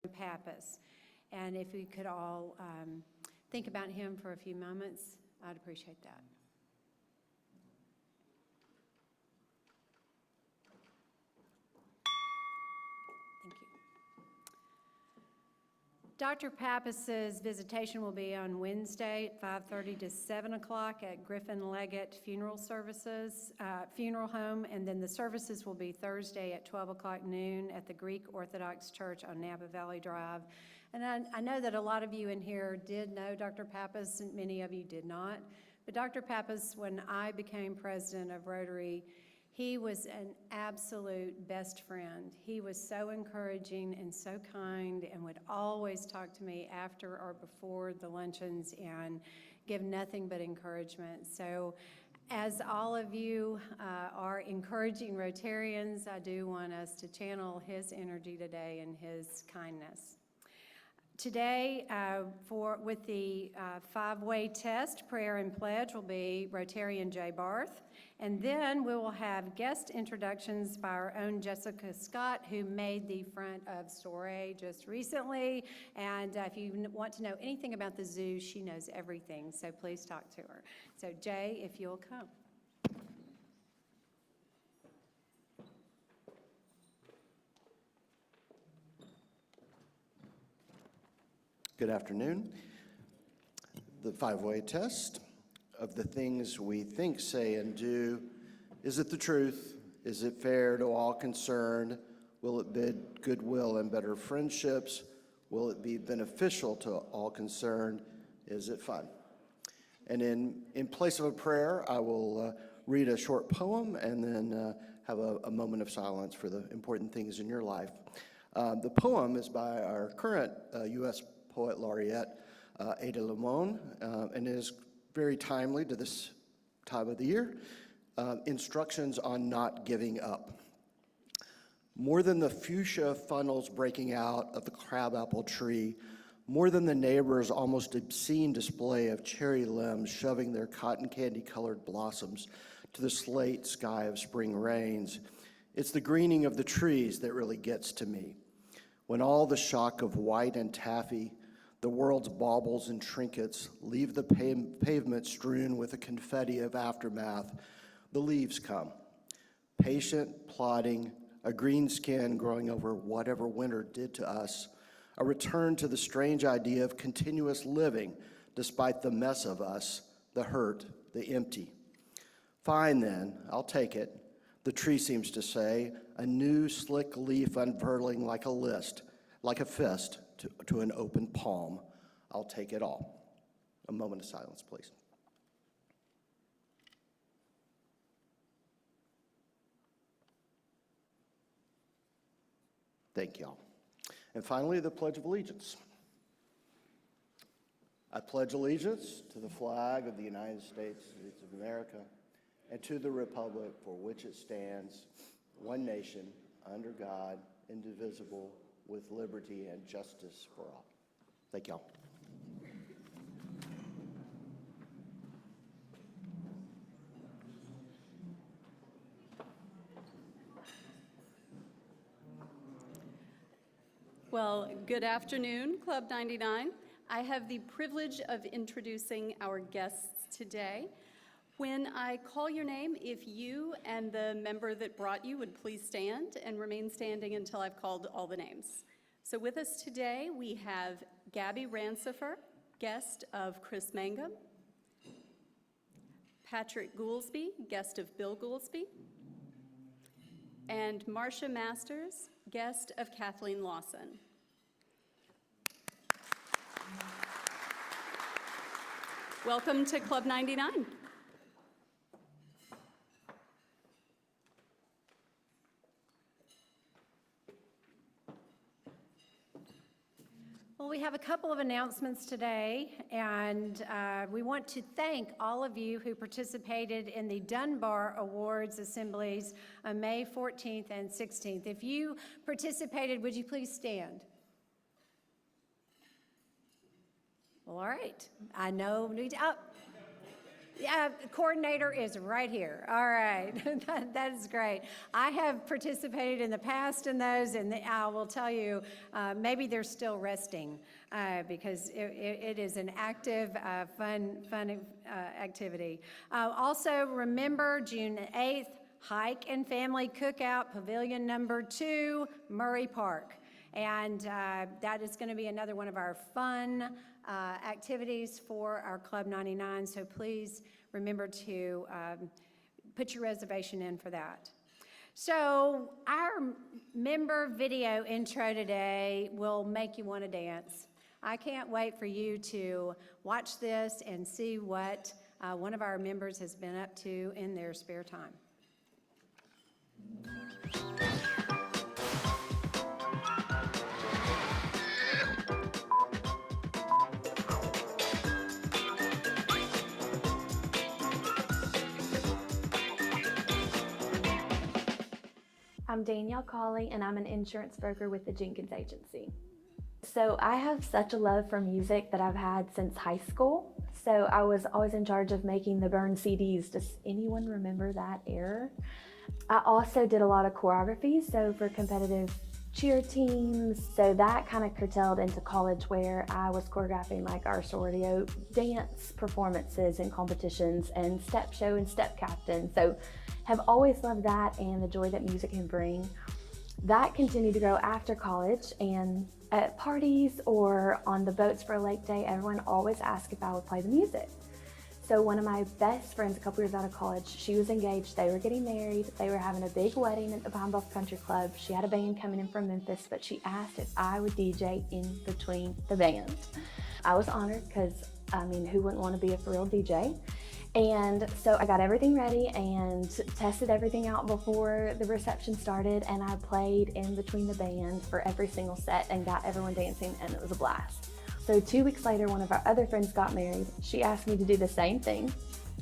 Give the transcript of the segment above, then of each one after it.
Pappas. And if we could all think about him for a few moments, I'd appreciate that. Thank you. Dr. Pappas's visitation will be on Wednesday at 5:30 to 7 o'clock at Griffin Leggett Funeral Home, and then the services will be Thursday at 12 o'clock noon at the Greek Orthodox Church on Napa Valley Drive. And I know that a lot of you in here did know Dr. Pappas, and many of you did not. But Dr. Pappas, when I became president of Rotary, he was an absolute best friend. He was so encouraging and so kind and would always talk to me after or before the luncheons and give nothing but encouragement. So as all of you are encouraging Rotarians, I do want us to channel his energy today and his kindness. Today, with the five-way test, prayer and pledge will be Rotarian Jay Barth. And then we will have guest introductions by our own Jessica Scott, who made the front of Soirée just recently. And if you want to know anything about the zoo, she knows everything, so please talk to her. So Jay, if you'll come. Good afternoon. The five-way test of the things we think, say, and do. Is it the truth? Is it fair to all concerned? Will it bid goodwill and better friendships? Will it be beneficial to all concerned? Is it fun? And in place of a prayer, I will read a short poem and then have a moment of silence for the important things in your life. The poem is by our current U.S. Poet Laureate, Ada Limon, and it is very timely to this time of the year. Instructions on not giving up. More than the fuchsia funnels breaking out of the crabapple tree, more than the neighbor's almost obscene display of cherry limbs shoving their cotton candy-colored blossoms to the slate sky of spring rains, it's the greening of the trees that really gets to me. When all the shock of white and taffy, the world's baubles and trinkets leave the pavement strewn with a confetti of aftermath, the leaves come. Patient, plodding, a green skin growing over whatever winter did to us, a return to the strange idea of continuous living despite the mess of us, the hurt, the empty. Fine then, I'll take it, the tree seems to say, a new slick leaf unfurling like a fist to an open palm. I'll take it all. A moment of silence, please. Thank you all. And finally, the Pledge of Allegiance. I pledge allegiance to the flag of the United States of America and to the republic for which it stands, one nation, under God, indivisible, with liberty and justice for all. Thank y'all. Well, good afternoon, Club 99. I have the privilege of introducing our guests today. When I call your name, if you and the member that brought you would please stand and remain standing until I've called all the names. So with us today, we have Gabby Rancifer, guest of Chris Mangum, Patrick Goolsby, guest of Bill Goolsby, and Marcia Masters, guest of Kathleen Lawson. Welcome to Club 99. Well, we have a couple of announcements today, and we want to thank all of you who participated in the Dunbar Awards assemblies on May 14th and 16th. If you participated, would you please stand? Well, all right. I know. Yeah, the coordinator is right here. All right, that is great. I have participated in the past in those, and I will tell you, maybe they're still resting because it is an active, fun activity. Also, remember June 8th, Hike and Family Cookout, Pavilion Number 2, Murray Park. And that is going to be another one of our fun activities for our Club 99, so please remember to put your reservation in for that. So our member video intro today will make you want to dance. I can't wait for you to watch this and see what one of our members has been up to in their spare time. I'm Danielle Cawley, and I'm an insurance broker with the Jenkins Agency. So I have such a love for music that I've had since high school. So I was always in charge of making the burn CDs. Does anyone remember that era? I also did a lot of choreography, so for competitive cheer teams. So that kind of curtailed into college where I was choreographing like our sorority dance performances and competitions and step show and step captain. So have always loved that and the joy that music can bring. That continued to grow after college, and at parties or on the boats for a lake day, everyone always asked if I would play the music. So one of my best friends a couple years out of college, she was engaged, they were getting married, they were having a big wedding at the Pine Bluff Country Club. She had a band coming in from Memphis, but she asked if I would DJ in between the band. I was honored because, I mean, who wouldn't want to be a for real DJ? And so I got everything ready and tested everything out before the reception started, and I played in between the band for every single set and got everyone dancing, and it was a blast. So 2 weeks later, one of our other friends got married. She asked me to do the same thing.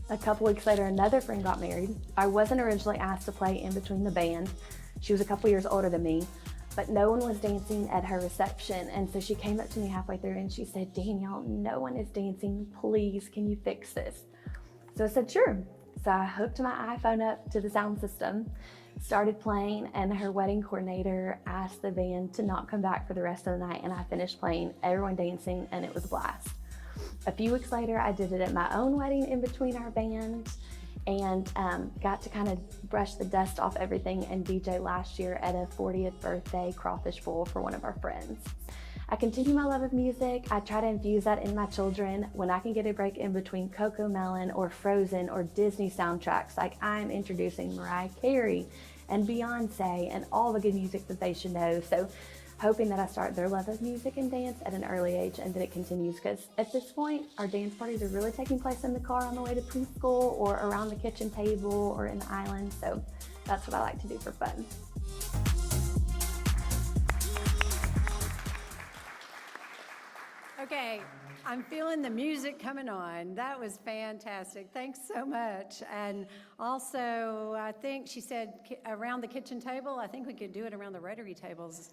A couple weeks later, another friend got married. I wasn't originally asked to play in between the band. She was a couple years older than me, but no one was dancing at her reception. And so she came up to me halfway through and she said, "Danielle, no one is dancing. Please, can you fix this?" So I said, sure. So I hooked my iPhone up to the sound system, started playing, and her wedding coordinator asked the band to not come back for the rest of the night, and I finished playing, everyone dancing, and it was a blast. A few weeks later, I did it at my own wedding in between our bands, and got to kind of brush the dust off everything and DJ last year at a 40th birthday crawfish bowl for one of our friends. I continue my love of music. I try to infuse that in my children. When I can get a break in between Coco Melon or Frozen or Disney soundtracks, like I'm introducing Mariah Carey and Beyonce and all the good music that they should know. So hoping that I start their love of music and dance at an early age and that it continues, because at this point, our dance parties are really taking place in the car on the way to preschool or around the kitchen table or in the island. So that's what I like to do for fun. Okay, I'm feeling the music coming on. That was fantastic. Thanks so much. And also, I think she said around the kitchen table. I think we could do it around the rotary tables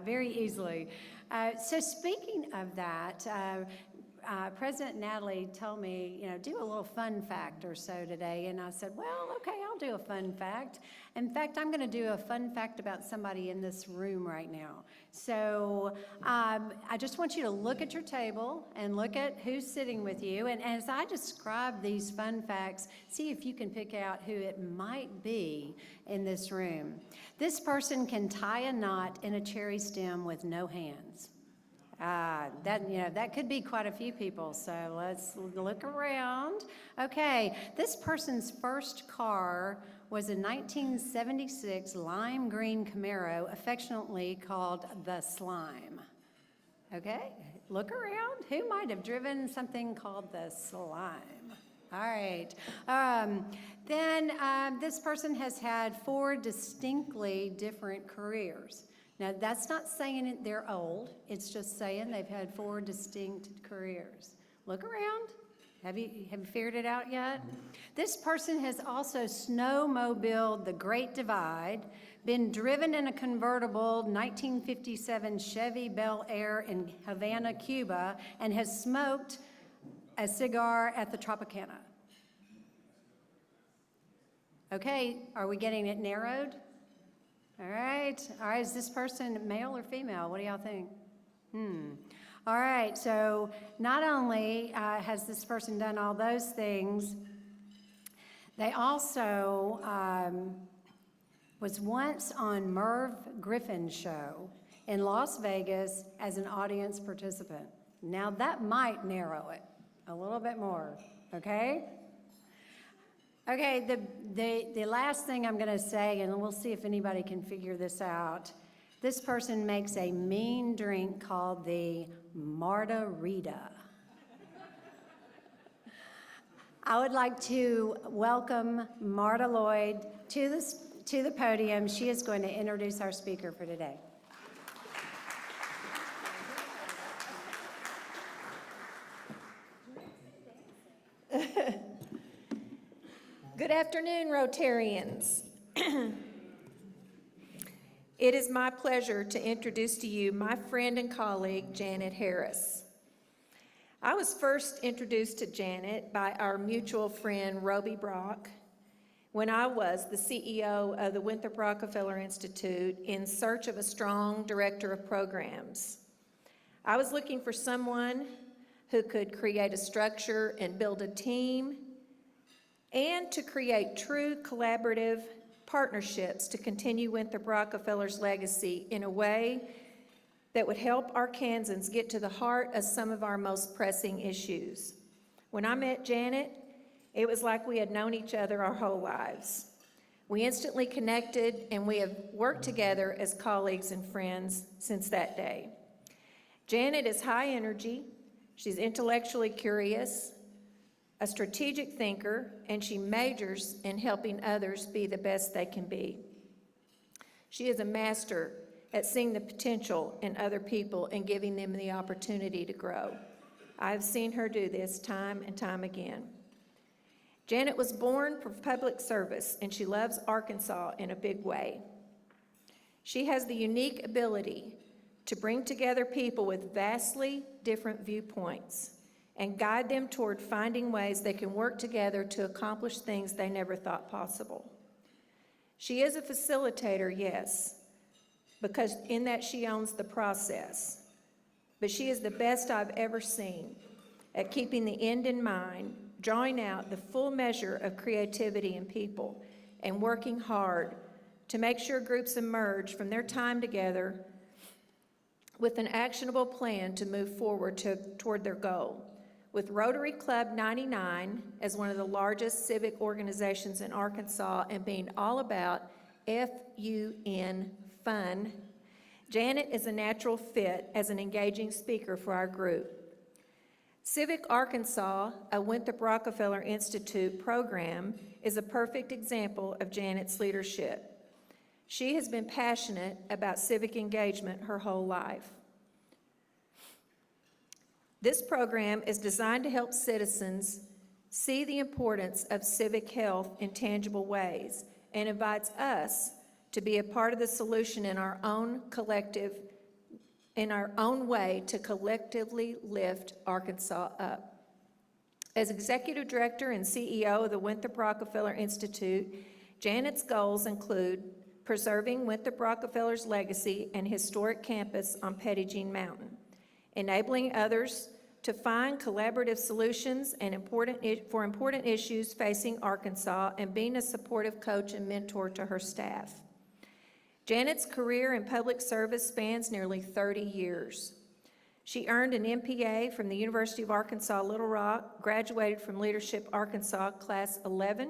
very easily. So speaking of that, President Natalie told me, do a little fun fact or so today. And I said, well, okay, I'll do a fun fact. In fact, I'm going to do a fun fact about somebody in this room right now. So I just want you to look at your table and look at who's sitting with you. And as I describe these fun facts, see if you can pick out who it might be in this room. This person can tie a knot in a cherry stem with no hands. That could be quite a few people, so let's look around. Okay, this person's first car was a 1976 lime green Camaro, affectionately called the Slime. Okay, look around. Who might have driven something called the Slime? All right. Then this person has had 4 distinctly different careers. Now, that's not saying they're old. It's just saying they've had 4 distinct careers. Look around. Have you figured it out yet? This person has also snowmobiled the Great Divide, been driven in a convertible 1957 Chevy Bel Air in Havana, Cuba, and has smoked a cigar at the Tropicana. Okay, are we getting it narrowed? All right, is this person male or female? What do y'all think? All right, so not only has this person done all those things, they also was once on Merv Griffin's show in Las Vegas as an audience participant. Now that might narrow it a little bit more, okay? Okay, the last thing I'm gonna say, and we'll see if anybody can figure this out. This person makes a mean drink called the Margarita. I would like to welcome Marta Lloyd to the podium. She is going to introduce our speaker for today. Good afternoon, Rotarians. It is my pleasure to introduce to you my friend and colleague, Janet Harris. I was first introduced to Janet by our mutual friend, Roby Brock, when I was the CEO of the Winthrop Rockefeller Institute in search of a strong director of programs. I was looking for someone who could create a structure and build a team and to create true collaborative partnerships to continue Winthrop Rockefeller's legacy in a way that would help Arkansans get to the heart of some of our most pressing issues. When I met Janet, it was like we had known each other our whole lives. We instantly connected, and we have worked together as colleagues and friends since that day. Janet is high energy, she's intellectually curious, a strategic thinker, and she majors in helping others be the best they can be. She is a master at seeing the potential in other people and giving them the opportunity to grow. I've seen her do this time and time again. Janet was born for public service, and she loves Arkansas in a big way. She has the unique ability to bring together people with vastly different viewpoints and guide them toward finding ways they can work together to accomplish things they never thought possible. She is a facilitator, yes, because in that she owns the process. But she is the best I've ever seen at keeping the end in mind, drawing out the full measure of creativity in people, and working hard to make sure groups emerge from their time together with an actionable plan to move forward toward their goal. With Rotary Club 99 as one of the largest civic organizations in Arkansas and being all about F-U-N, fun, Janet is a natural fit as an engaging speaker for our group. Civic Arkansas, a Winthrop Rockefeller Institute program, is a perfect example of Janet's leadership. She has been passionate about civic engagement her whole life. This program is designed to help citizens see the importance of civic health in tangible ways and invites us to be a part of the solution in our own way to collectively lift Arkansas up. As Executive Director and CEO of the Winthrop Rockefeller Institute, Janet's goals include preserving Winthrop Rockefeller's legacy and historic campus on Petit Jean Mountain, enabling others to find collaborative solutions for important issues facing Arkansas, and being a supportive coach and mentor to her staff. Janet's career in public service spans nearly 30 years. She earned an MPA from the University of Arkansas Little Rock, graduated from Leadership Arkansas Class 11,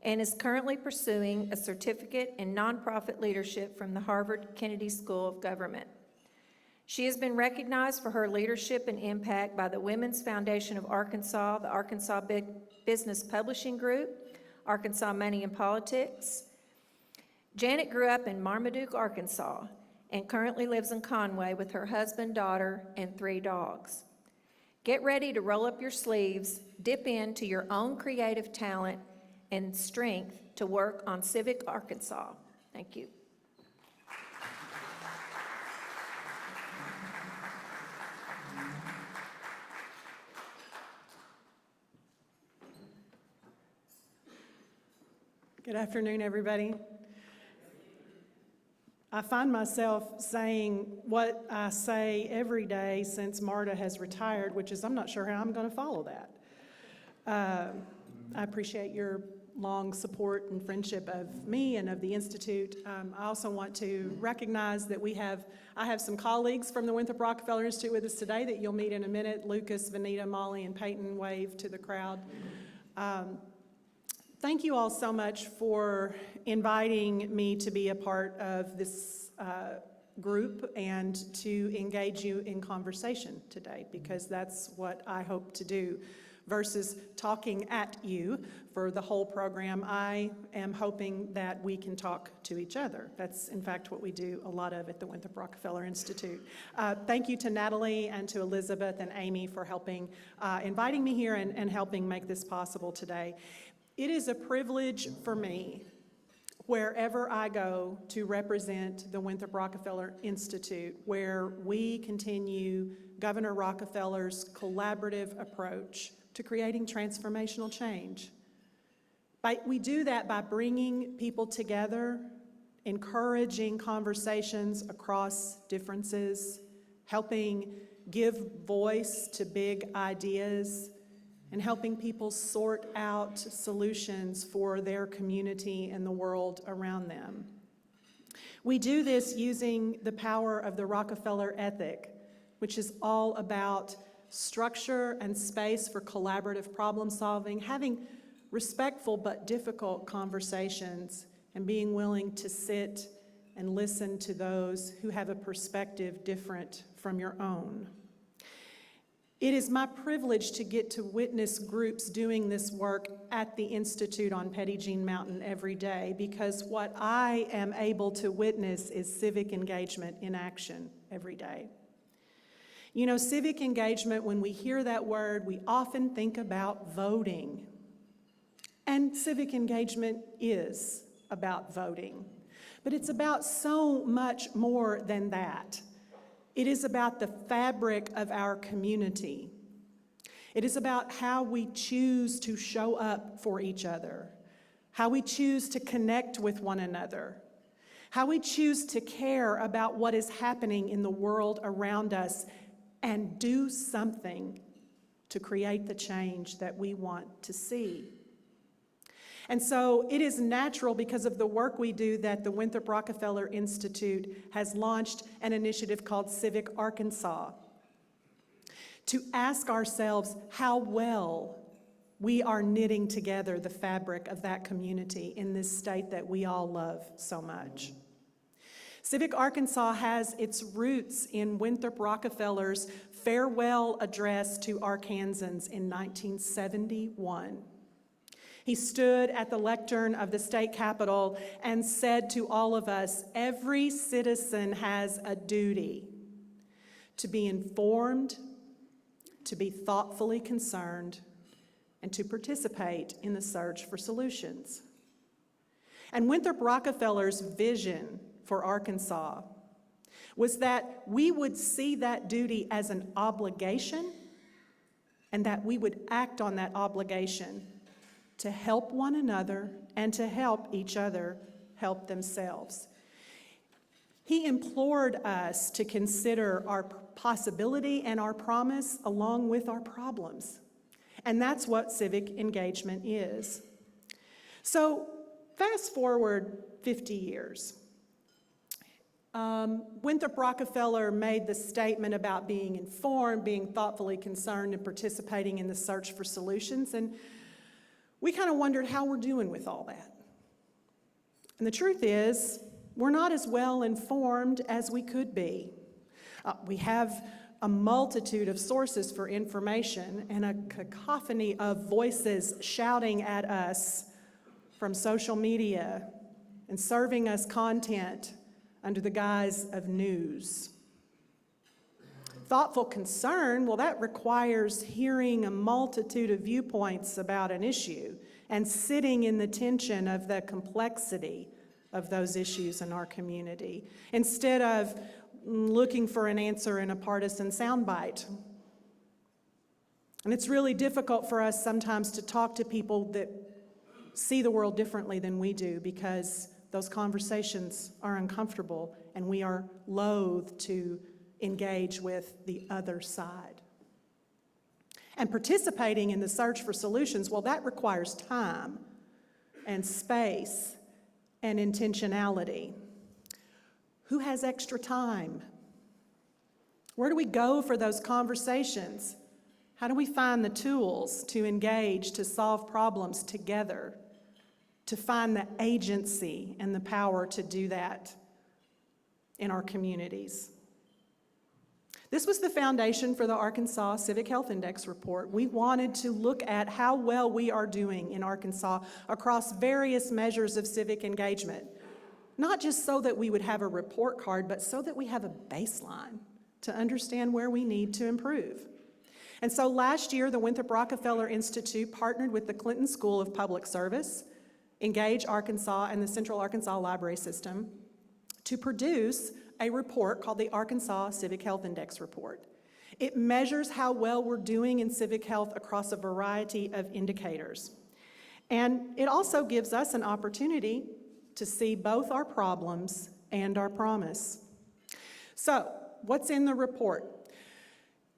and is currently pursuing a certificate in nonprofit leadership from the Harvard Kennedy School of Government. She has been recognized for her leadership and impact by the Women's Foundation of Arkansas, the Arkansas Business Publishing Group, Arkansas Money and Politics. Janet grew up in Marmaduke, Arkansas, and currently lives in Conway with her husband, daughter, and 3 dogs. Get ready to roll up your sleeves, dip into your own creative talent and strength to work on Civic Arkansas. Thank you. Good afternoon, everybody. I find myself saying what I say every day since Marta has retired, which is I'm not sure how I'm going to follow that. I appreciate your long support and friendship of me and of the Institute. I also want to recognize that I have some colleagues from the Winthrop Rockefeller Institute with us today that you'll meet in a minute. Lucas, Vanita, Molly, and Peyton wave to the crowd. Thank you all so much for inviting me to be a part of this group and to engage you in conversation today, because that's what I hope to do. Versus talking at you for the whole program, I am hoping that we can talk to each other. That's, in fact, what we do a lot of at the Winthrop Rockefeller Institute. Thank you to Natalie and to Elizabeth and Amy for helping, inviting me here and helping make this possible today. It is a privilege for me, wherever I go, to represent the Winthrop Rockefeller Institute, where we continue Governor Rockefeller's collaborative approach to creating transformational change. We do that by bringing people together, encouraging conversations across differences, helping give voice to big ideas, and helping people sort out solutions for their community and the world around them. We do this using the power of the Rockefeller ethic, which is all about structure and space for collaborative problem solving, having respectful but difficult conversations, and being willing to sit and listen to those who have a perspective different from your own. It is my privilege to get to witness groups doing this work at the Institute on Petit Jean Mountain every day, because what I am able to witness is civic engagement in action every day. You know, civic engagement, when we hear that word, we often think about voting. And civic engagement is about voting. But it's about so much more than that. It is about the fabric of our community. It is about how we choose to show up for each other, how we choose to connect with one another, how we choose to care about what is happening in the world around us and do something to create the change that we want to see. And so it is natural, because of the work we do, that the Winthrop Rockefeller Institute has launched an initiative called Civic Arkansas, to ask ourselves how well we are knitting together the fabric of that community in this state that we all love so much. Civic Arkansas has its roots in Winthrop Rockefeller's farewell address to Arkansans in 1971. He stood at the lectern of the state capitol and said to all of us, every citizen has a duty to be informed, to be thoughtfully concerned, and to participate in the search for solutions. And Winthrop Rockefeller's vision for Arkansas was that we would see that duty as an obligation, and that we would act on that obligation to help one another and to help each other help themselves. He implored us to consider our possibility and our promise along with our problems. And that's what civic engagement is. So fast forward 50 years. Winthrop Rockefeller made the statement about being informed, being thoughtfully concerned, and participating in the search for solutions. And we kind of wondered how we're doing with all that. And the truth is, we're not as well informed as we could be. We have a multitude of sources for information and a cacophony of voices shouting at us from social media and serving us content under the guise of news. Thoughtful concern, well, that requires hearing a multitude of viewpoints about an issue and sitting in the tension of the complexity of those issues in our community, instead of looking for an answer in a partisan soundbite. And it's really difficult for us sometimes to talk to people that see the world differently than we do because those conversations are uncomfortable and we are loath to engage with the other side. And participating in the search for solutions, well, that requires time and space and intentionality. Who has extra time? Where do we go for those conversations? How do we find the tools to engage, to solve problems together, to find the agency and the power to do that in our communities? This was the foundation for the Arkansas Civic Health Index report. We wanted to look at how well we are doing in Arkansas across various measures of civic engagement, not just so that we would have a report card, but so that we have a baseline to understand where we need to improve. And so last year, the Winthrop Rockefeller Institute partnered with the Clinton School of Public Service, Engage Arkansas, and the Central Arkansas Library System to produce a report called the Arkansas Civic Health Index Report. It measures how well we're doing in civic health across a variety of indicators. And it also gives us an opportunity to see both our problems and our promise. So, what's in the report?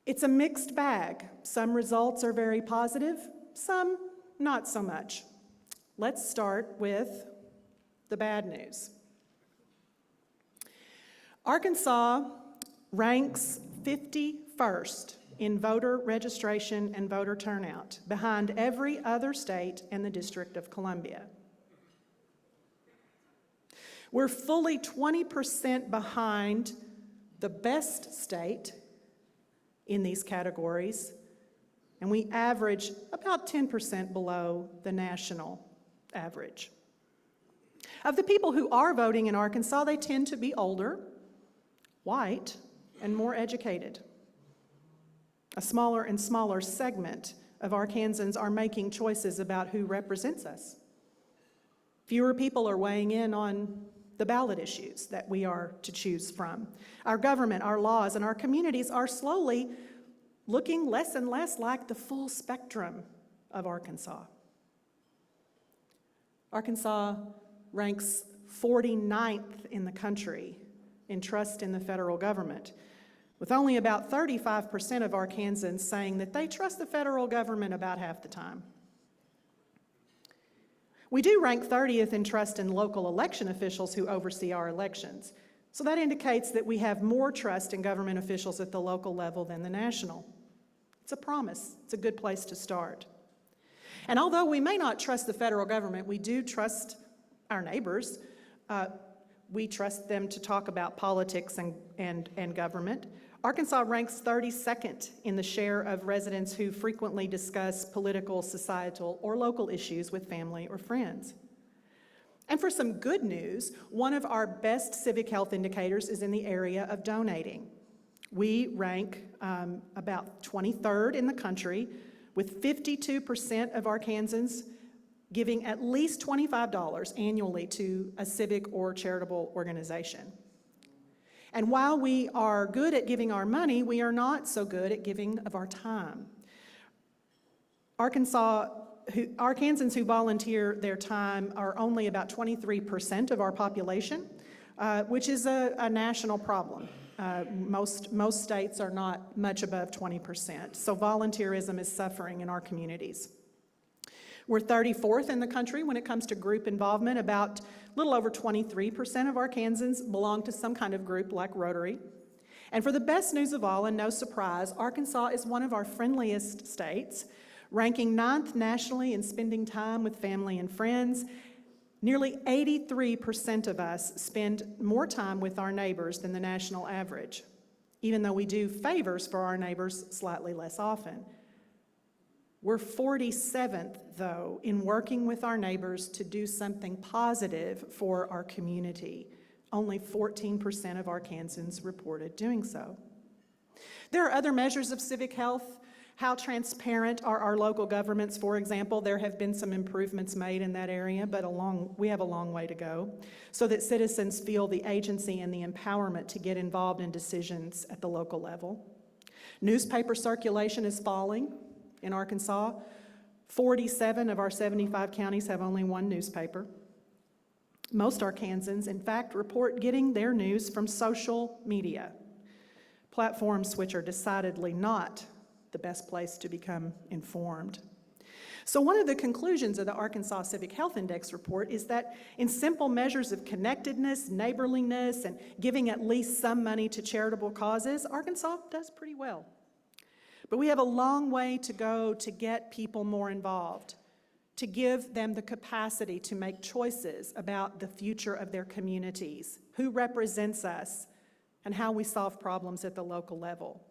It's a mixed bag. Some results are very positive, some not so much. Let's start with the bad news. Arkansas ranks 51st in voter registration and voter turnout, behind every other state and the District of Columbia. We're fully 20% behind the best state in these categories, and we average about 10% below the national average. Of the people who are voting in Arkansas, they tend to be older, white, and more educated. A smaller and smaller segment of Arkansans are making choices about who represents us. Fewer people are weighing in on the ballot issues that we are to choose from. Our government, our laws, and our communities are slowly looking less and less like the full spectrum of Arkansas. Arkansas ranks 49th in the country in trust in the federal government, with only about 35% of Arkansans saying that they trust the federal government about half the time. We do rank 30th in trust in local election officials who oversee our elections, so that indicates that we have more trust in government officials at the local level than the national. It's a promise. It's a good place to start. And although we may not trust the federal government, we do trust our neighbors. We trust them to talk about politics and government. Arkansas ranks 32nd in the share of residents who frequently discuss political, societal, or local issues with family or friends. And for some good news, one of our best civic health indicators is in the area of donating. We rank about 23rd in the country, with 52% of Arkansans giving at least $25 annually to a civic or charitable organization. And while we are good at giving our money, we are not so good at giving of our time. Arkansans who volunteer their time are only about 23% of our population, which is a national problem. Most states are not much above 20%, so volunteerism is suffering in our communities. We're 34th in the country when it comes to group involvement. About a little over 23% of Arkansans belong to some kind of group like Rotary. And for the best news of all, and no surprise, Arkansas is one of our friendliest states, ranking 9th nationally in spending time with family and friends. Nearly 83% of us spend more time with our neighbors than the national average, even though we do favors for our neighbors slightly less often. We're 47th, though, in working with our neighbors to do something positive for our community. Only 14% of Arkansans reported doing so. There are other measures of civic health. How transparent are our local governments, for example? There have been some improvements made in that area, but we have a long way to go, so that citizens feel the agency and the empowerment to get involved in decisions at the local level. Newspaper circulation is falling in Arkansas. 47 of our 75 counties have only one newspaper. Most Arkansans, in fact, report getting their news from social media, platforms which are decidedly not the best place to become informed. So one of the conclusions of the Arkansas Civic Health Index report is that in simple measures of connectedness, neighborliness, and giving at least some money to charitable causes, Arkansas does pretty well. But we have a long way to go to get people more involved, to give them the capacity to make choices about the future of their communities, who represents us, and how we solve problems at the local level.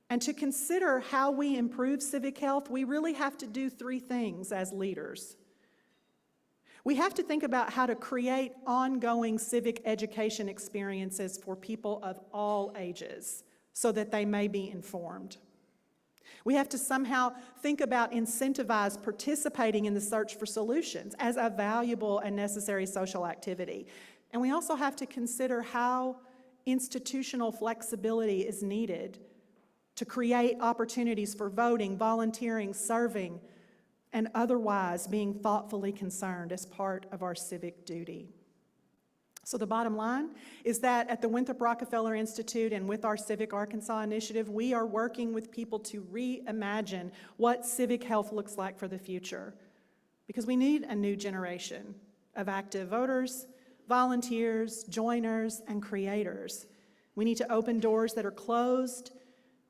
And to consider how we improve civic health, we really have to do three things as leaders. We have to think about how to create ongoing civic education experiences for people of all ages so that they may be informed. We have to somehow think about incentivize participating in the search for solutions as a valuable and necessary social activity. And we also have to consider how institutional flexibility is needed to create opportunities for voting, volunteering, serving, and otherwise being thoughtfully concerned as part of our civic duty. So the bottom line is that at the Winthrop Rockefeller Institute and with our Civic Arkansas initiative, we are working with people to reimagine what civic health looks like for the future. Because we need a new generation of active voters, volunteers, joiners, and creators. We need to open doors that are closed.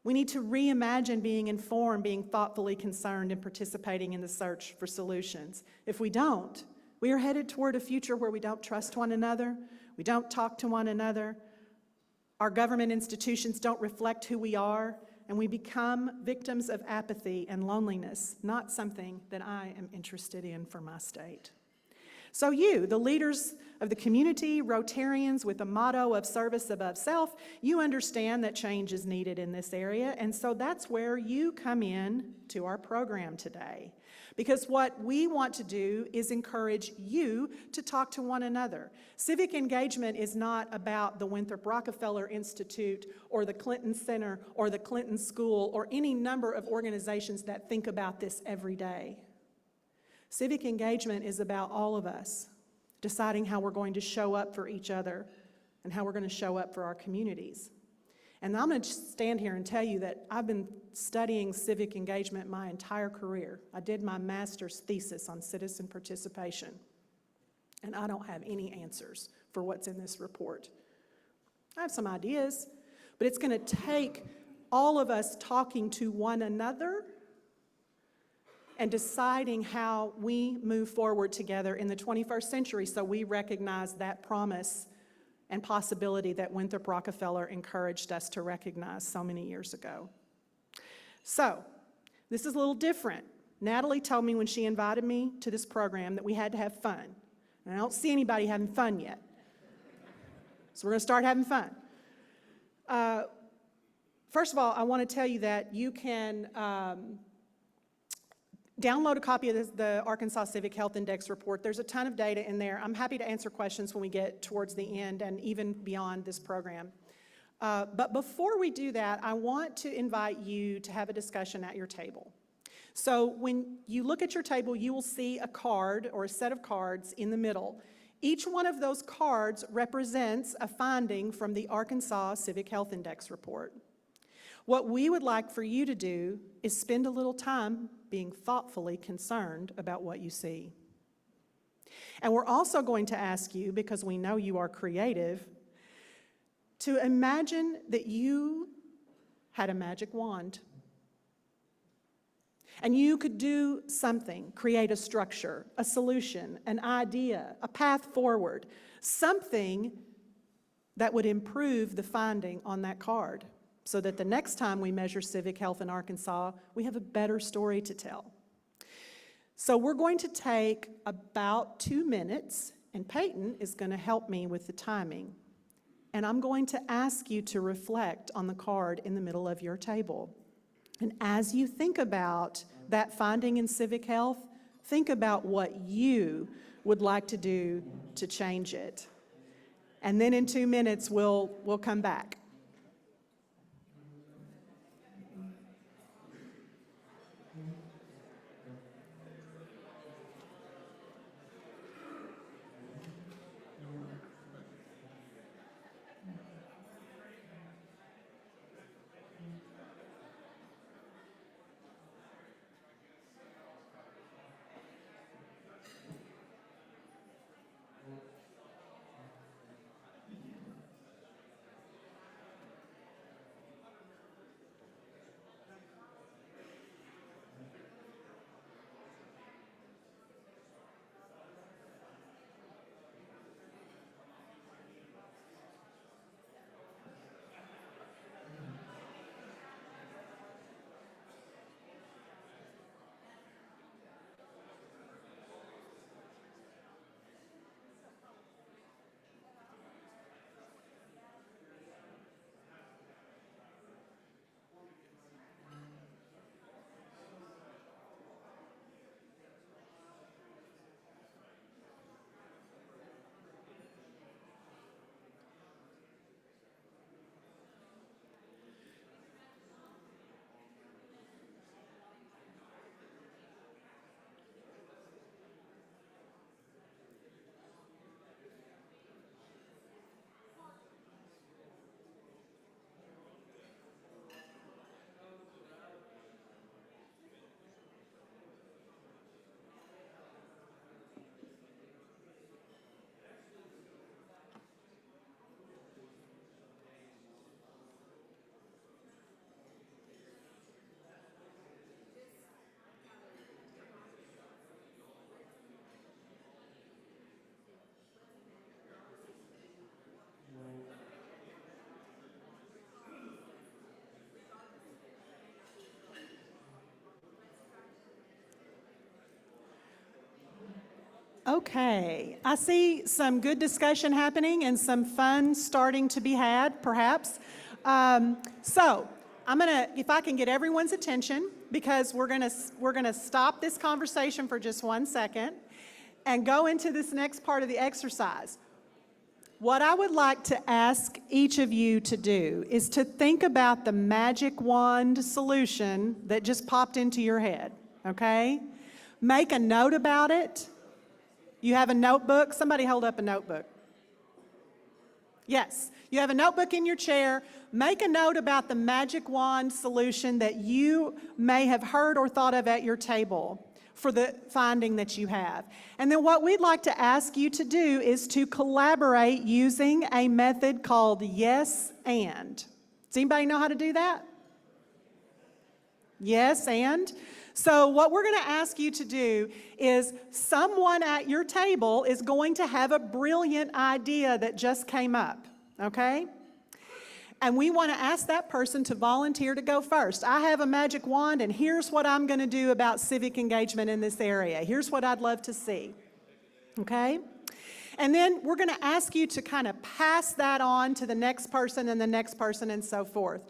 We need to reimagine being informed, being thoughtfully concerned, and participating in the search for solutions. If we don't, we are headed toward a future where we don't trust one another, we don't talk to one another, our government institutions don't reflect who we are, and we become victims of apathy and loneliness, not something that I am interested in for my state. So you, the leaders of the community, Rotarians with the motto of service above self, you understand that change is needed in this area, and so that's where you come in to our program today. Because what we want to do is encourage you to talk to one another. Civic engagement is not about the Winthrop Rockefeller Institute or the Clinton Center or the Clinton School or any number of organizations that think about this every day. Civic engagement is about all of us deciding how we're going to show up for each other and how we're going to show up for our communities. And I'm going to stand here and tell you that I've been studying civic engagement my entire career. I did my master's thesis on citizen participation, and I don't have any answers for what's in this report. I have some ideas, but it's going to take all of us talking to one another and deciding how we move forward together in the 21st century so we recognize that promise and possibility that Winthrop Rockefeller encouraged us to recognize so many years ago. So, this is a little different. Natalie told me when she invited me to this program that we had to have fun. And I don't see anybody having fun yet. So we're going to start having fun. First of all, I want to tell you that you can download a copy of the Arkansas Civic Health Index report. There's a ton of data in there. I'm happy to answer questions when we get towards the end and even beyond this program. But before we do that, I want to invite you to have a discussion at your table. So when you look at your table, you will see a card or a set of cards in the middle. Each one of those cards represents a finding from the Arkansas Civic Health Index report. What we would like for you to do is spend a little time being thoughtfully concerned about what you see. And we're also going to ask you, because we know you are creative, to imagine that you had a magic wand. And you could do something, create a structure, a solution, an idea, a path forward, something that would improve the finding on that card, so that the next time we measure civic health in Arkansas, we have a better story to tell. So we're going to take about 2 minutes, and Peyton is going to help me with the timing. And I'm going to ask you to reflect on the card in the middle of your table. And as you think about that finding in civic health, think about what you would like to do to change it. And then in 2 minutes, we'll come back. Okay, I see some good discussion happening and some fun starting to be had, perhaps. So I'm gonna, if I can get everyone's attention, because we're gonna stop this conversation for just 1 second and go into this next part of the exercise. What I would like to ask each of you to do is to think about the magic wand solution that just popped into your head, okay? Make a note about it. You have a notebook? Somebody hold up a notebook. Yes, you have a notebook in your chair. Make a note about the magic wand solution that you may have heard or thought of at your table for the finding that you have. And then what we'd like to ask you to do is to collaborate using a method called yes and. Does anybody know how to do that? Yes and? So what we're going to ask you to do is someone at your table is going to have a brilliant idea that just came up, okay? And we want to ask that person to volunteer to go first. I have a magic wand, and here's what I'm going to do about civic engagement in this area. Here's what I'd love to see, okay? And then we're going to ask you to kind of pass that on to the next person and the next person and so forth.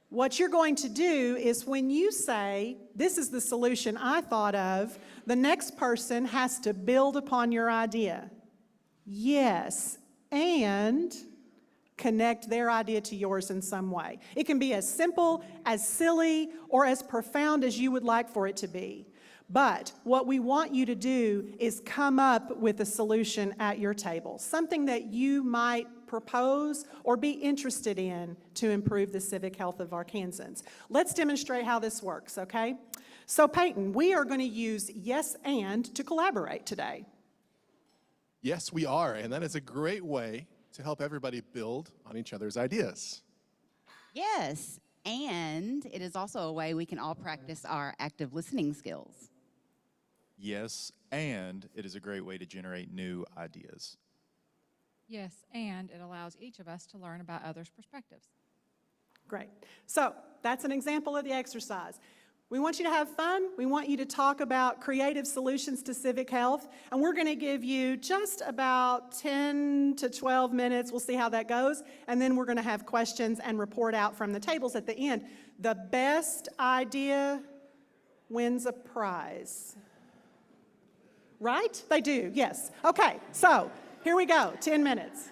What you're going to do is when you say, this is the solution I thought of, the next person has to build upon your idea. Yes, and connect their idea to yours in some way. It can be as simple, as silly, or as profound as you would like for it to be. But what we want you to do is come up with a solution at your table, something that you might propose or be interested in to improve the civic health of Arkansans. Let's demonstrate how this works, okay? So Peyton, we are going to use yes and to collaborate today. Yes, we are, and that is a great way to help everybody build on each other's ideas. Yes, and it is also a way we can all practice our active listening skills. Yes, and it is a great way to generate new ideas. Yes, and it allows each of us to learn about others' perspectives. Great. So that's an example of the exercise. We want you to have fun. We want you to talk about creative solutions to civic health. And we're going to give you just about 10 to 12 minutes. We'll see how that goes. And then we're going to have questions and report out from the tables at the end. The best idea wins a prize. Right? They do, yes. Okay, so here we go, 10 minutes.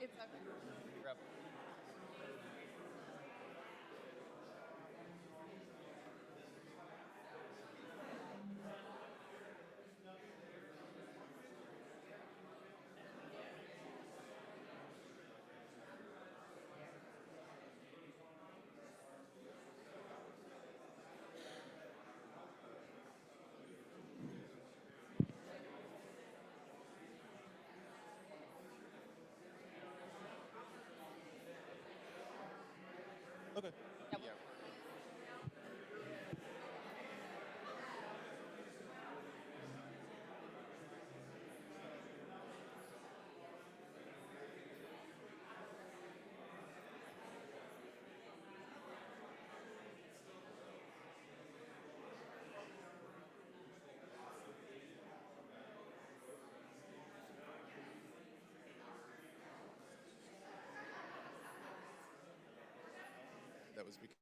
It's okay. Okay. Yep. Yeah. That was because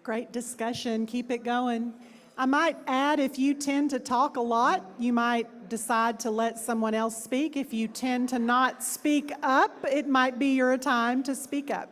Great discussion. Keep it going. I might add, if you tend to talk a lot, you might decide to let someone else speak. If you tend to not speak up, it might be your time to speak up.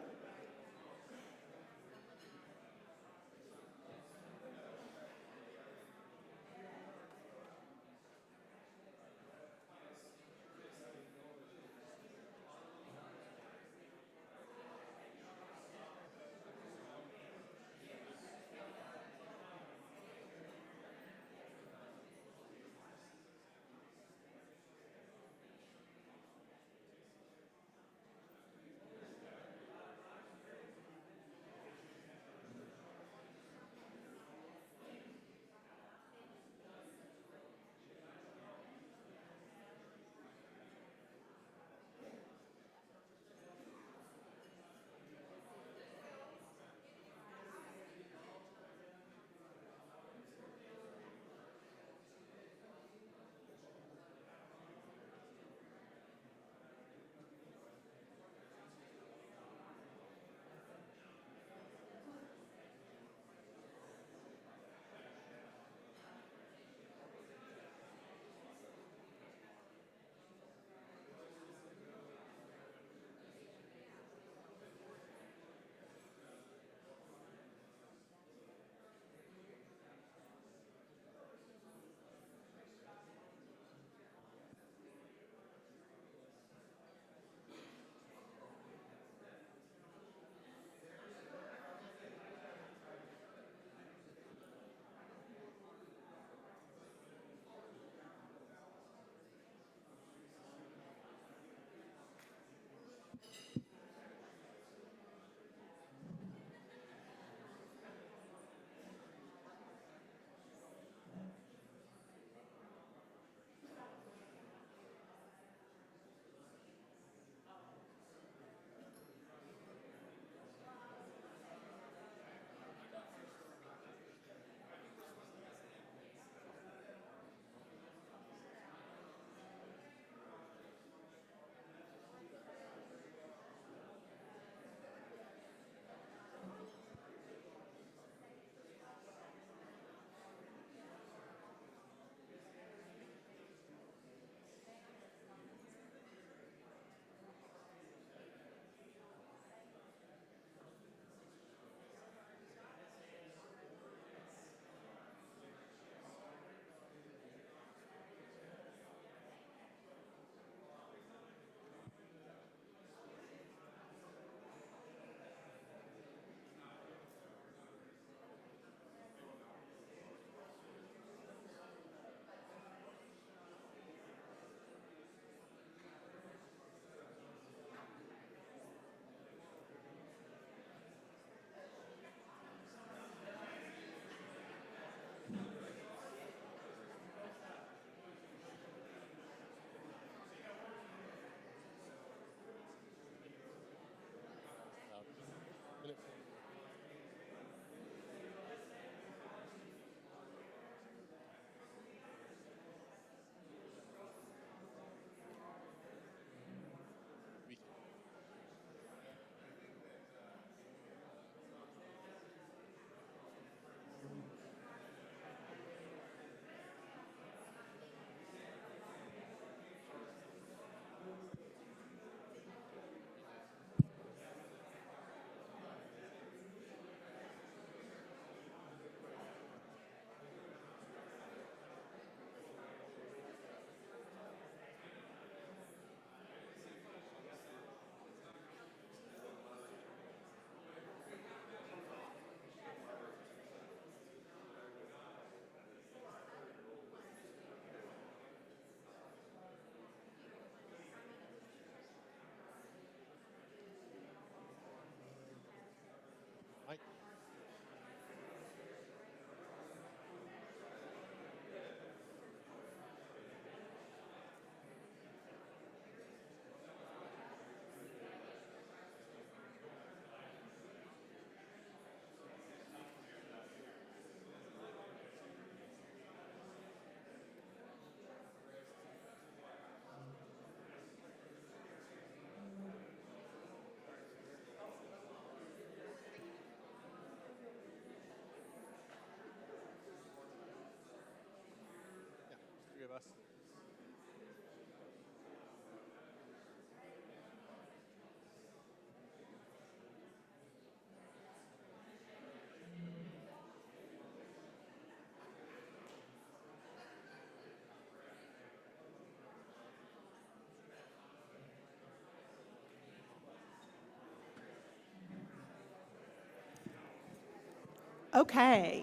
Okay.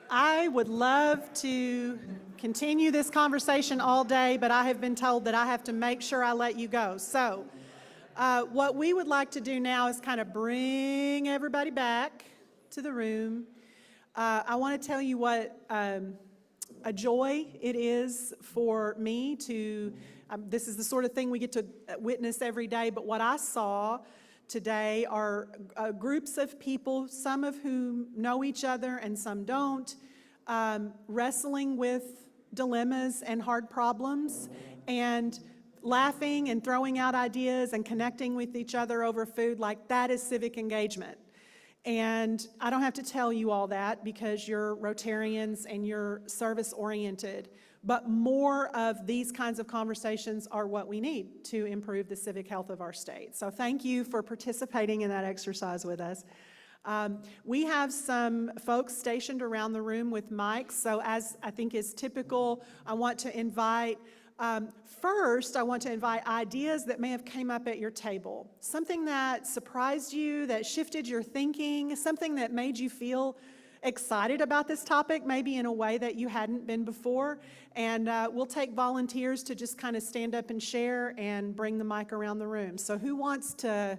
I would love to continue this conversation all day, but I have been told that I have to make sure I let you go. So what we would like to do now is kind of bring everybody back to the room. I want to tell you what a joy it is for me to, this is the sort of thing we get to witness every day, but what I saw today are groups of people, some of whom know each other and some don't, wrestling with dilemmas and hard problems and laughing and throwing out ideas and connecting with each other over food. Like, that is civic engagement. And I don't have to tell you all that because you're Rotarians and you're service-oriented. But more of these kinds of conversations are what we need to improve the civic health of our state. So thank you for participating in that exercise with us. We have some folks stationed around the room with mics. So as I think is typical, I want to invite first, I want to invite ideas that may have came up at your table. Something that surprised you, that shifted your thinking, something that made you feel excited about this topic, maybe in a way that you hadn't been before. And we'll take volunteers to just kind of stand up and share and bring the mic around the room. So who wants to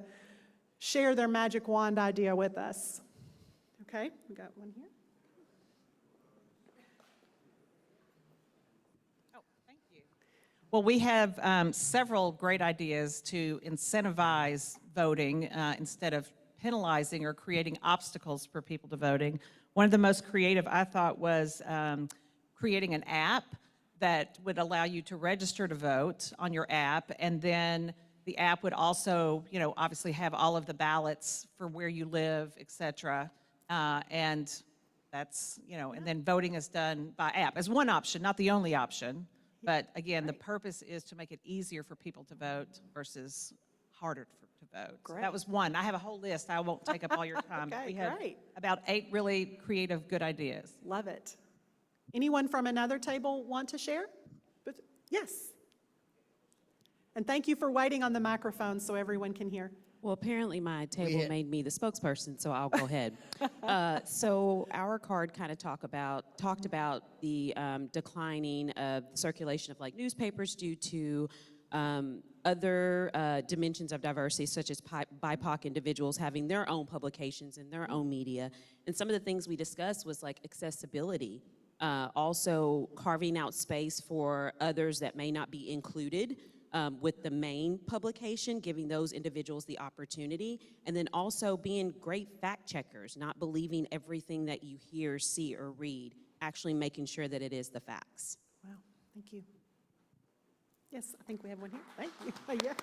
share their magic wand idea with us? Okay, we got one here. Well, we have several great ideas to incentivize voting instead of penalizing or creating obstacles for people to voting. One of the most creative, I thought, was creating an app that would allow you to register to vote on your app, and then the app would also, you know, obviously have all of the ballots for where you live, et cetera, and that's, you know, and then voting is done by app as one option, not the only option. But again, the purpose is to make it easier for people to vote versus harder to vote. So that was one. I have a whole list. I won't take up all your time. Okay, We had great. about 8 really creative, good ideas. Love it. Anyone from another table want to share? Yes. And thank you for waiting on the microphone so everyone can hear. Well, apparently my table made me the spokesperson, so I'll go ahead. So our card kind of talked about the declining of circulation of like newspapers due to other dimensions of diversity, such as BIPOC individuals having their own publications and their own media. And some of the things we discussed was like accessibility, also carving out space for others that may not be included with the main publication, giving those individuals the opportunity, and then also being great fact checkers, not believing everything that you hear, see, or read, actually making sure that it is the facts. Wow, thank you. Yes, I think we have one here. Thank you. Yeah.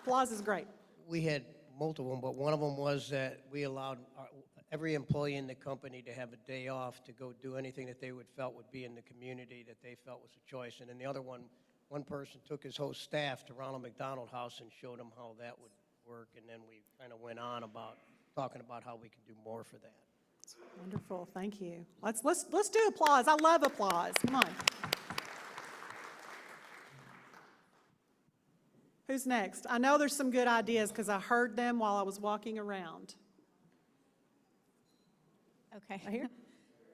Applause is great. We had multiple, but one of them was that we allowed every employee in the company to have a day off to go do anything that they felt would be in the community that they felt was a choice. And then the other one person took his whole staff to Ronald McDonald House and showed them how that would work. And then we kind of went on about talking about how we can do more for that. Wonderful, thank you. Let's do applause. I love applause. Come on. Who's next? I know there's some good ideas because I heard them while I was walking around. Okay. I hear.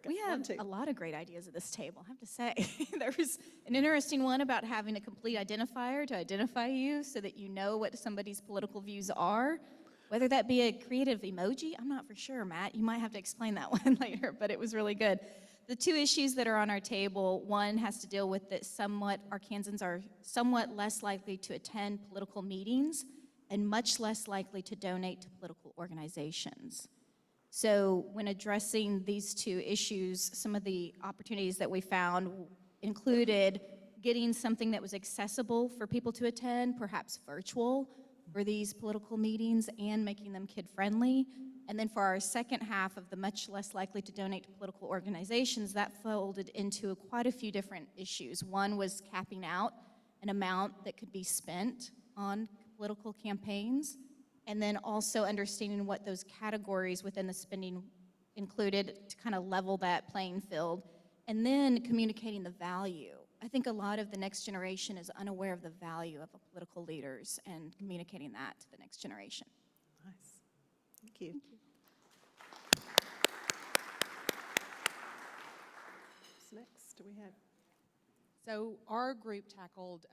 We have a lot of great ideas at this table, I have to say. There was an interesting one about having a complete identifier to identify you so that you know what somebody's political views are. Whether that be a creative emoji, I'm not for sure, Matt. You might have to explain that one later, but it was really good. The two issues that are on our table, one has to deal with that Arkansans are somewhat less likely to attend political meetings and much less likely to donate to political organizations. So when addressing these two issues, some of the opportunities that we found included getting something that was accessible for people to attend, perhaps virtual, for these political meetings and making them kid-friendly, And then for our second half of the much less likely to donate to political organizations, that folded into quite a few different issues. One was capping out an amount that could be spent on political campaigns, and then also understanding what those categories within the spending included to kind of level that playing field, and then communicating the value. I think a lot of the next generation is unaware of the value of political leaders and communicating that to the next generation. Nice. Thank you. What's next? Do we have? So our group tackled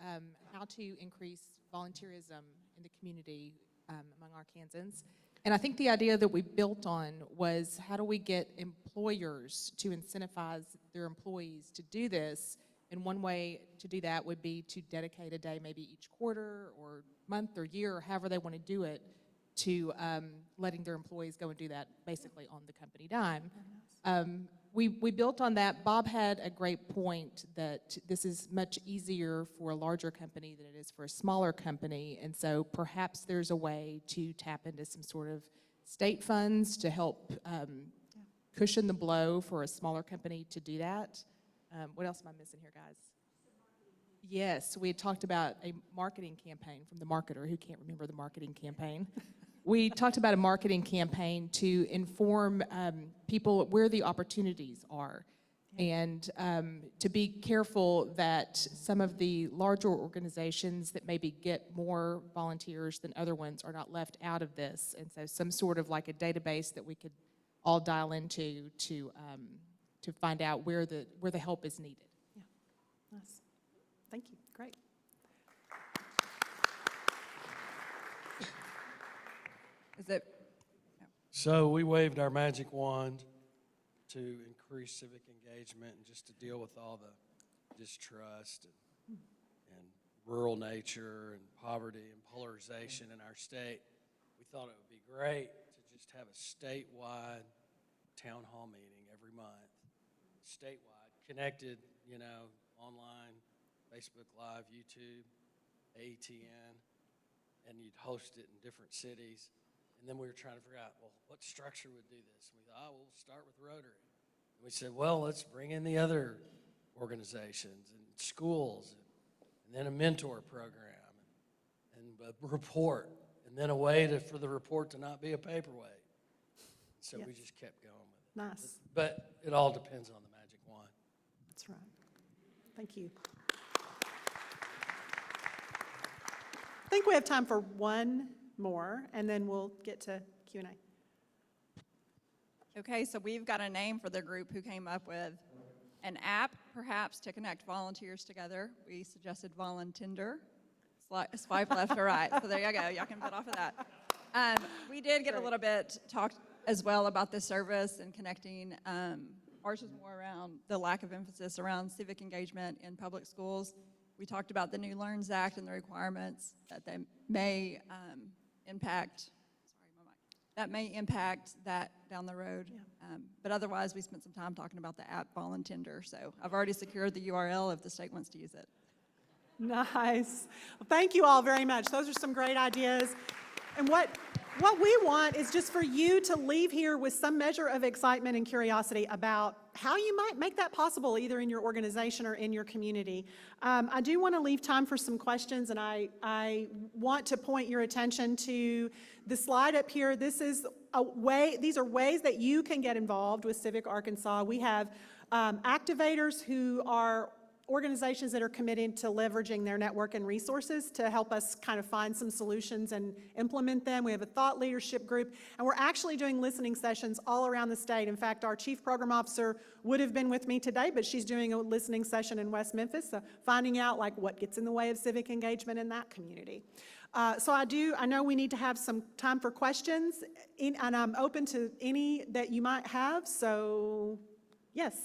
how to increase volunteerism in the community among Arkansans. And I think the idea that we built on was how do we get employers to incentivize their employees to do this? And one way to do that would be to dedicate a day, maybe each quarter or month or year, or however they want to do it, to letting their employees go and do that basically on the company dime. We built on that. Bob had a great point that this is much easier for a larger company than it is for a smaller company, and so perhaps there's a way to tap into some sort of state funds to help cushion the blow for a smaller company to do that. What else am I missing here, guys? Yes, we had talked about a marketing campaign from the marketer who can't remember the marketing campaign. We talked about a marketing campaign to inform people where the opportunities are, and to be careful that some of the larger organizations that maybe get more volunteers than other ones are not left out of this. And so some sort of like a database that we could all dial into to find out where the help is needed. Yeah, nice. Thank you. Great. Is it? So we waved our magic wand to increase civic engagement and just to deal with all the distrust and rural nature and poverty and polarization in our state. We thought it would be great to just have a statewide town hall meeting every month, statewide, connected, online, Facebook Live, YouTube, AETN, and you'd host it in different cities. And then we were trying to figure out, well, what structure would do this? And we thought, we'll start with Rotary. And we said, well, let's bring in the other organizations and schools, and then a mentor program, and a report, and then a way for the report to not be a paperweight. So we just kept going with it. Nice. But it all depends on the magic wand. That's right. Thank you. I think we have time for one more, and then we'll get to Q&A. Okay, so we've got a name for the group who came up with an app, perhaps, to connect volunteers together. We suggested Voluntinder. Swipe left or right. So there you go. Y'all can put off of that. We did get a little bit talked as well about this service and connecting. Ours was more around the lack of emphasis around civic engagement in public schools. We talked about the new LEARNS Act and the requirements that they may impact that down the road. Yeah. But otherwise, we spent some time talking about the app Voluntinder. So I've already secured the URL if the state wants to use it. Nice. Well, thank you all very much. Those are some great ideas. And what we want is just for you to leave here with some measure of excitement and curiosity about how you might make that possible, either in your organization or in your community. I do want to leave time for some questions, and I want to point your attention to the slide up here. These are ways that you can get involved with Civic Arkansas. We have activators who are organizations that are committed to leveraging their network and resources to help us kind of find some solutions and implement them. We have a thought leadership group, and we're actually doing listening sessions all around the state. In fact, our chief program officer would have been with me today, but she's doing a listening session in West Memphis, so finding out like what gets in the way of civic engagement in that community. So I know we need to have some time for questions, and I'm open to any that you might have, so yes.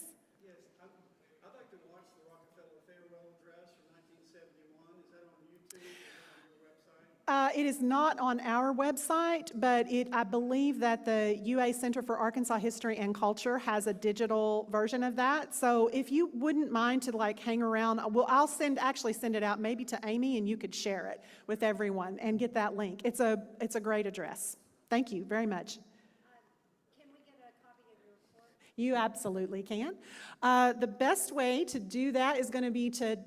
It is not on our website, but I believe that the UA Center for Arkansas History and Culture has a digital version of that. So if you wouldn't mind to like hang around, I'll actually send it out maybe to Amy, and you could share it with everyone and get that link. It's a great address. Thank you very much. You absolutely can. The best way to do that is going to be to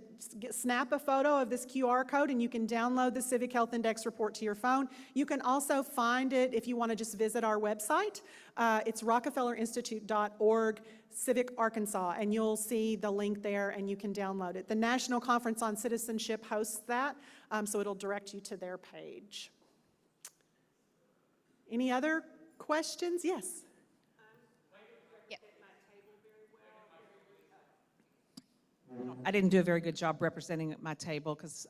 snap a photo of this QR code, and you can download the Civic Health Index report to your phone. You can also find it if you want to just visit our website. It's rockefellerinstitute.org, Civic Arkansas, and you'll see the link there, and you can download it. The National Conference on Citizenship hosts that, so it'll direct you to their page. Any other questions? Yes. I didn't do a very good job representing my table because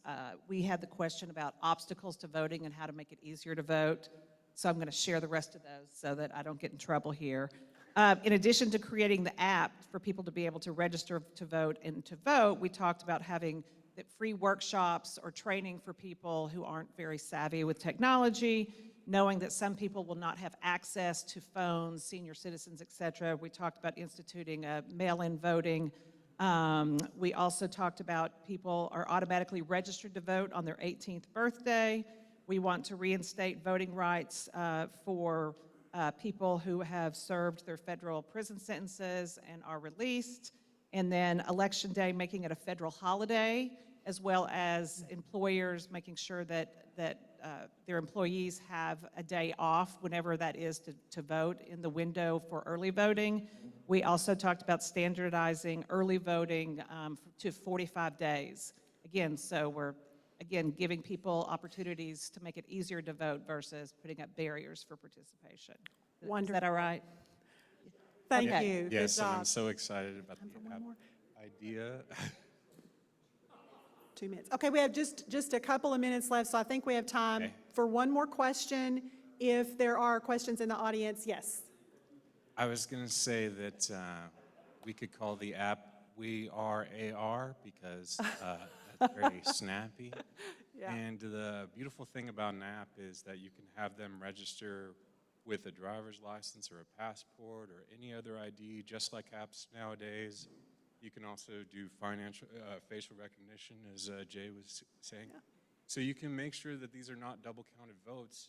we had the question about obstacles to voting and how to make it easier to vote. So I'm going to share the rest of those so that I don't get in trouble here. In addition to creating the app for people to be able to register to vote and to vote, we talked about having free workshops or training for people who aren't very savvy with technology, knowing that some people will not have access to phones, senior citizens, et cetera. We talked about instituting mail-in voting. We also talked about people are automatically registered to vote on their 18th birthday. We want to reinstate voting rights for people who have served their federal prison sentences and are released. And then Election Day, making it a federal holiday, as well as employers making sure that their employees have a day off, whenever that is, to vote in the window for early voting. We also talked about standardizing early voting to 45 days. Again, so we're, giving people opportunities to make it easier to vote versus putting up barriers for participation. Wonderful. Is that all right? Thank Okay. you. Yes, Good and job. I'm so excited about the idea. 2 minutes. Okay, we have just a couple of minutes left, so I think we have time for one more question. If there are questions in the audience, yes. I was going to say that we could call the app We Are AR because that's very snappy. Yeah. And the beautiful thing about an app is that you can have them register with a driver's license or a passport or any other ID, just like apps nowadays. You can also do facial recognition, as Jay was saying. Yeah. So you can make sure that these are not double-counted votes.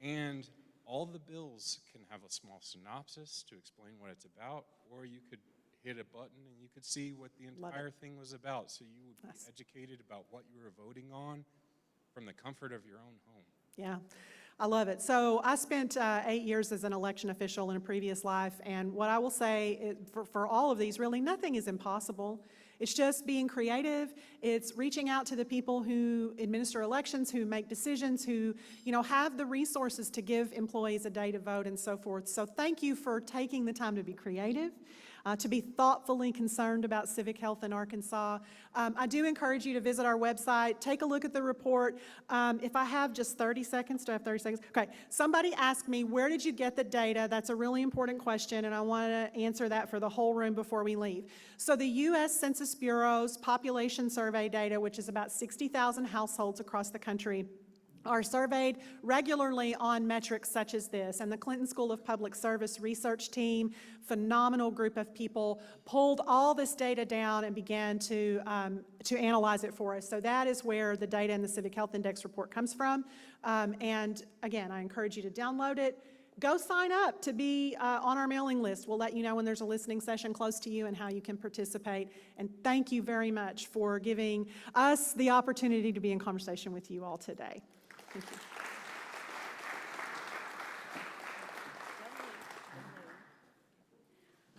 And all the bills can have a small synopsis to explain what it's about, or you could hit a button and you could see what the entire thing was about. So you would be educated about what you were voting on from the comfort of your own home. Yeah, I love it. So I spent 8 years as an election official in a previous life, and what I will say for all of these, really nothing is impossible. It's just being creative. It's reaching out to the people who administer elections, who make decisions, who have the resources to give employees a day to vote and so forth. So thank you for taking the time to be creative, to be thoughtfully concerned about civic health in Arkansas. I do encourage you to visit our website, take a look at the report. If I have just 30 seconds, do I have 30 seconds? Okay, somebody asked me, where did you get the data? That's a really important question, and I want to answer that for the whole room before we leave. So the U.S. Census Bureau's population survey data, which is about 60,000 households across the country, are surveyed regularly on metrics such as this. And the Clinton School of Public Service research team, phenomenal group of people, pulled all this data down and began to analyze it for us. So that is where the data in the Civic Health Index report comes from. And again, I encourage you to download it. Go sign up to be on our mailing list. We'll let you know when there's a listening session close to you and how you can participate. And thank you very much for giving us the opportunity to be in conversation with you all today. Thank you.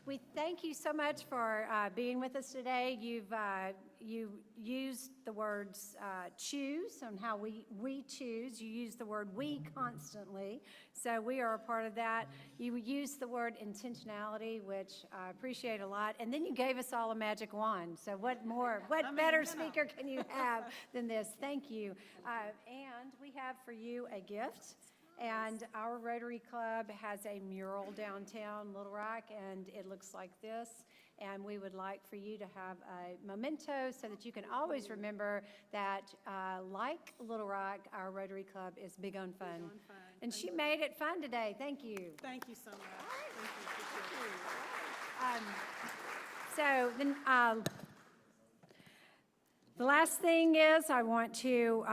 We thank you so much for being with us today. You used the words choose and how we choose. You use the word we constantly, so we are a part of that. You used the word intentionality, which I appreciate a lot, and then you gave us all a magic wand. So what better speaker can you have than this? Thank you. And we have for you a gift. And our Rotary Club has a mural downtown Little Rock, and it looks like this. And we would like for you to have a memento so that you can always remember that, like Little Rock, our Rotary Club is big on fun. And she made it fun today. Thank you. Thank you so much. So then, the last thing is I want to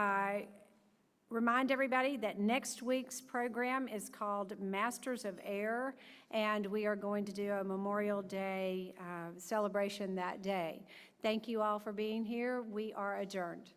remind everybody that next week's program is called Masters of Air, and we are going to do a Memorial Day celebration that day. Thank you all for being here. We are adjourned.